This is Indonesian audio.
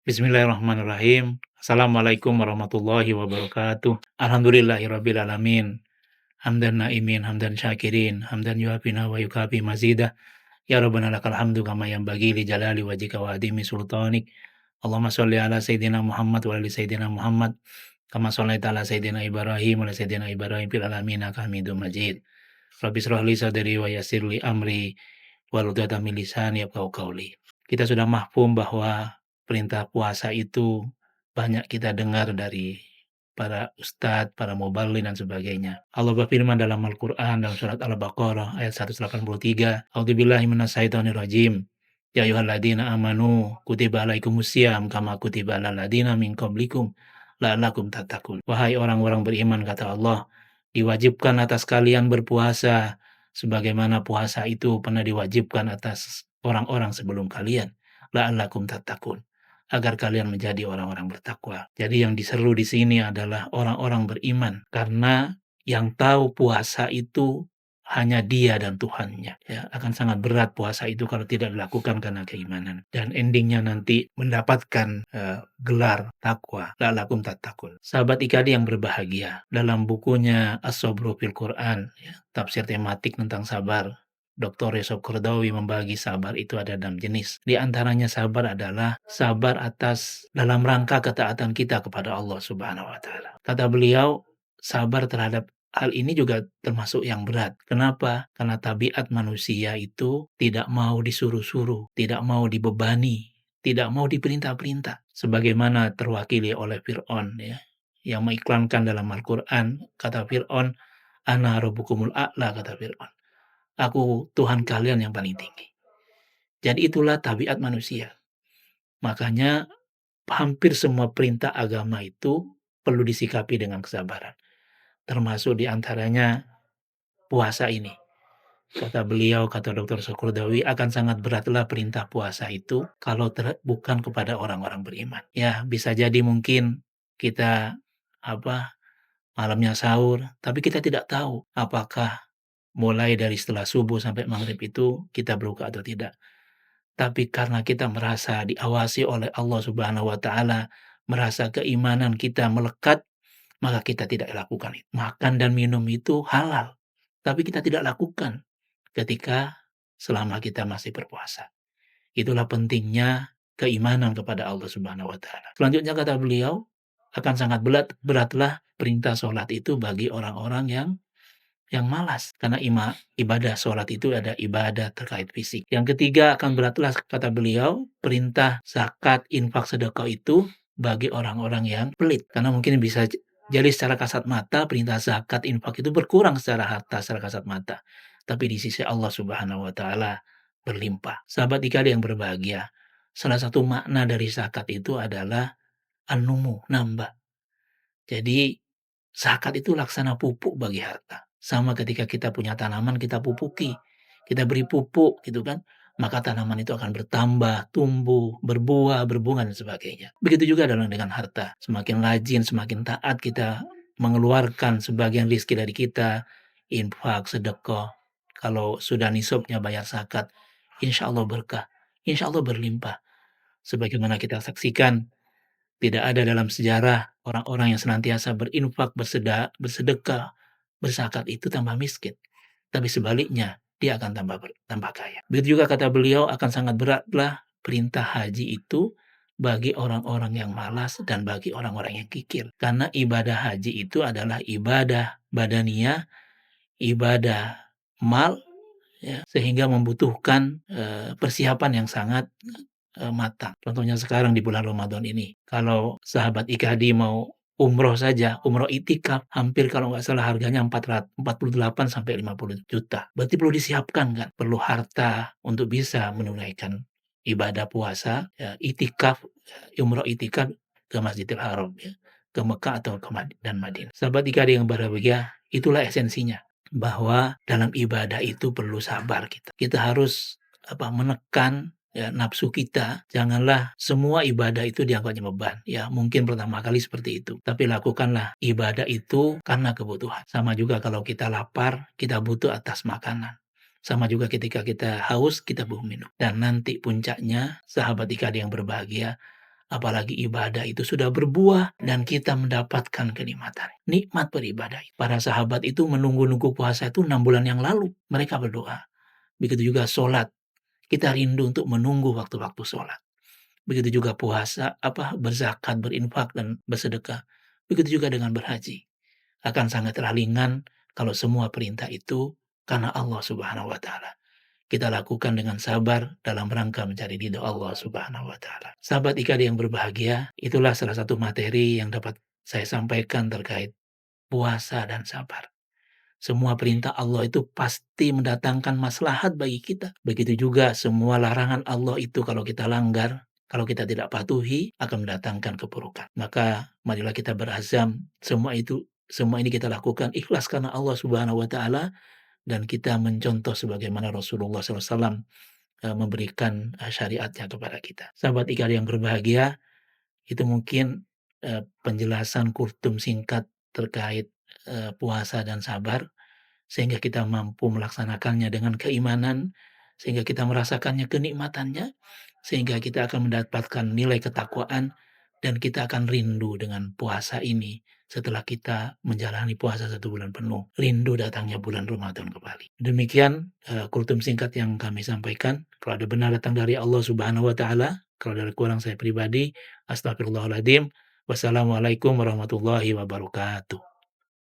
Bismillahirrahmanirrahim. Assalamualaikum warahmatullahi wabarakatuh. Alhamdulillahirabbil alamin. Hamdan na'imin, hamdan syakirin, hamdan yuafina wa yukafi mazidah. Ya Rabbana lakal hamdu kama yanbaghi li jalali wajhika wa adimi sultanik. Allahumma sholli ala sayyidina Muhammad wa ali sayyidina Muhammad kama shallaita ala sayyidina Ibrahim wa ala sayyidina Ibrahim fil alamin innaka Hamidum Majid. Rabbi shrah li sadri wa yassir li amri wahlul 'uqdatam min lisani yafqahu qawli. Kita sudah mafhum bahwa perintah puasa itu banyak kita dengar dari para ustadz, para muballin dan sebagainya. Allah berfirman dalam Al-Qur'an dalam surat Al-Baqarah ayat 183, "A'udzubillahi minasyaitonirrajim. Ya ayyuhalladzina amanu kutiba alaikumusiyam kama kutiba alal ladzina min qablikum la'allakum tattaqun." Wahai orang-orang beriman, kata Allah, diwajibkan atas kalian berpuasa sebagaimana puasa itu pernah diwajibkan atas orang-orang sebelum kalian, la'allakum tattaqun, agar kalian menjadi orang-orang bertakwa. Jadi yang diseru di sini adalah orang-orang beriman, karena yang tahu puasa itu hanya dia dan Tuhannya. Ya, akan sangat berat puasa itu kalau tidak dilakukan karena keimanan. Dan endingnya nanti mendapatkan gelar takwa, la'allakum tattaqun. Sahabat IKADI yang berbahagia, dalam bukunya As-Sabru fil Quran, ya, tafsir tematik tentang sabar, Dr. Yusuf Qaradawi membagi sabar itu ada 6 jenis. Di antaranya sabar adalah sabar atas dalam rangka ketaatan kita kepada Allah Subhanahu wa taala. Kata beliau, sabar terhadap hal ini juga termasuk yang berat. Kenapa? Karena tabiat manusia itu tidak mau disuruh-suruh, tidak mau dibebani, tidak mau diperintah-perintah. Sebagaimana terwakili oleh Fir'aun, ya, yang mengiklankan dalam Al-Quran, kata Fir'aun, "Ana rabbukumul a'la," kata Fir'aun. "Aku Tuhan kalian yang paling tinggi." Jadi itulah tabiat manusia. Makanya hampir semua perintah agama itu perlu disikapi dengan kesabaran. Termasuk di antaranya puasa ini. Kata beliau, kata Dr. Qaradawi, akan sangat beratlah perintah puasa itu kalau bukan kepada orang-orang beriman. Ya, bisa jadi mungkin kita malamnya sahur, tapi kita tidak tahu apakah mulai dari setelah subuh sampai maghrib itu kita berbuka atau tidak. Tapi karena kita merasa diawasi oleh Allah Subhanahu wa taala, merasa keimanan kita melekat, maka kita tidak lakukan itu. Makan dan minum itu halal, tapi kita tidak lakukan ketika selama kita masih berpuasa. Itulah pentingnya keimanan kepada Allah Subhanahu wa taala. Selanjutnya kata beliau, akan sangat beratlah perintah sholat itu bagi orang-orang yang malas, karena ibadah sholat itu ada ibadah terkait fisik. Yang ketiga, akan beratlah kata beliau perintah zakat, infak, sedekah itu bagi orang-orang yang pelit, karena mungkin bisa jadi secara kasat mata perintah zakat, infak itu berkurang secara harta, secara kasat mata, tapi di sisi Allah Subhanahu wa taala berlimpah. Sahabat IKADI yang berbahagia, salah satu makna dari zakat itu adalah an-numu, nambah. Jadi zakat itu laksana pupuk bagi harta. Sama ketika kita punya tanaman, kita pupuki, kita beri pupuk gitu kan, maka tanaman itu akan bertambah, tumbuh, berbuah, berbunga dan sebagainya. Begitu juga dengan harta. Semakin rajin, semakin taat kita mengeluarkan sebagian rezeki dari kita, infak, sedekah. Kalau sudah nisabnya bayar zakat, insya Allah berkah, insya Allah berlimpah. Sebagaimana kita saksikan, tidak ada dalam sejarah orang-orang yang senantiasa berinfak, bersedekah, berzakat itu tambah miskin. Tapi sebaliknya, dia akan tambah kaya. Begitu juga kata beliau, akan sangat beratlah perintah haji itu bagi orang-orang yang malas dan bagi orang-orang yang kikir. Karena ibadah haji itu adalah ibadah badaniyah, ibadah mal, ya, sehingga membutuhkan persiapan yang sangat matang. Contohnya sekarang di bulan Ramadan ini, kalau sahabat IKADI mau umroh saja, umroh itikaf, hampir kalau nggak salah harganya 48 sampai 50 juta. Berarti perlu disiapkan kan, perlu harta untuk bisa menunaikan ibadah puasa, ya, itikaf, umroh itikaf ke Masjidil Haram, ya, ke Mekah atau dan Madinah. Sahabat IKADI yang berbahagia, itulah esensinya, bahwa dalam ibadah itu perlu sabar kita. Kita harus menekan, ya, nafsu kita. Janganlah semua ibadah itu dianggapnya beban. Ya, mungkin pertama kali seperti itu. Tapi lakukanlah ibadah itu karena kebutuhan. Sama juga kalau kita lapar, kita butuh atas makanan. Sama juga ketika kita haus, kita butuh minum. Dan nanti puncaknya, sahabat IKADI yang berbahagia, apalagi ibadah itu sudah berbuah dan kita mendapatkan kenikmatan. Nikmat beribadah. Para sahabat itu menunggu-nunggu puasa itu 6 bulan yang lalu, mereka berdoa. Begitu juga sholat, kita rindu untuk menunggu waktu-waktu sholat. Begitu juga puasa, berzakat, berinfak, dan bersedekah. Begitu juga dengan berhaji. Akan sangat ringan kalau semua perintah itu karena Allah Subhanahu wa Ta'ala. Kita lakukan dengan sabar dalam rangka mencari ridho Allah Subhanahu wa Ta'ala. Sahabat IKD yang berbahagia, itulah salah satu materi yang dapat saya sampaikan terkait puasa dan sabar. Semua perintah Allah itu pasti mendatangkan maslahat bagi kita. Begitu juga semua larangan Allah itu kalau kita langgar, kalau kita tidak patuhi akan mendatangkan keburukan. Maka marilah kita berazam semua ini kita lakukan ikhlas karena Allah Subhanahu wa Ta'ala, dan kita mencontoh sebagaimana Rasulullah SAW memberikan syariatnya kepada kita. Sahabat ikhlas yang berbahagia, itu mungkin penjelasan kultum singkat terkait puasa dan sabar, sehingga kita mampu melaksanakannya dengan keimanan, sehingga kita merasakannya kenikmatannya, sehingga kita akan mendapatkan nilai ketakwaan, dan kita akan rindu dengan puasa ini setelah kita menjalani puasa 1 bulan penuh. Rindu datangnya bulan Ramadan kembali. Demikian kultum singkat yang kami sampaikan. Kalau ada benar datang dari Allah Subhanahu wa Ta'ala, kalau dari kurang saya pribadi, astagfirullahaladzim. Wassalamualaikum warahmatullahi wabarakatuh.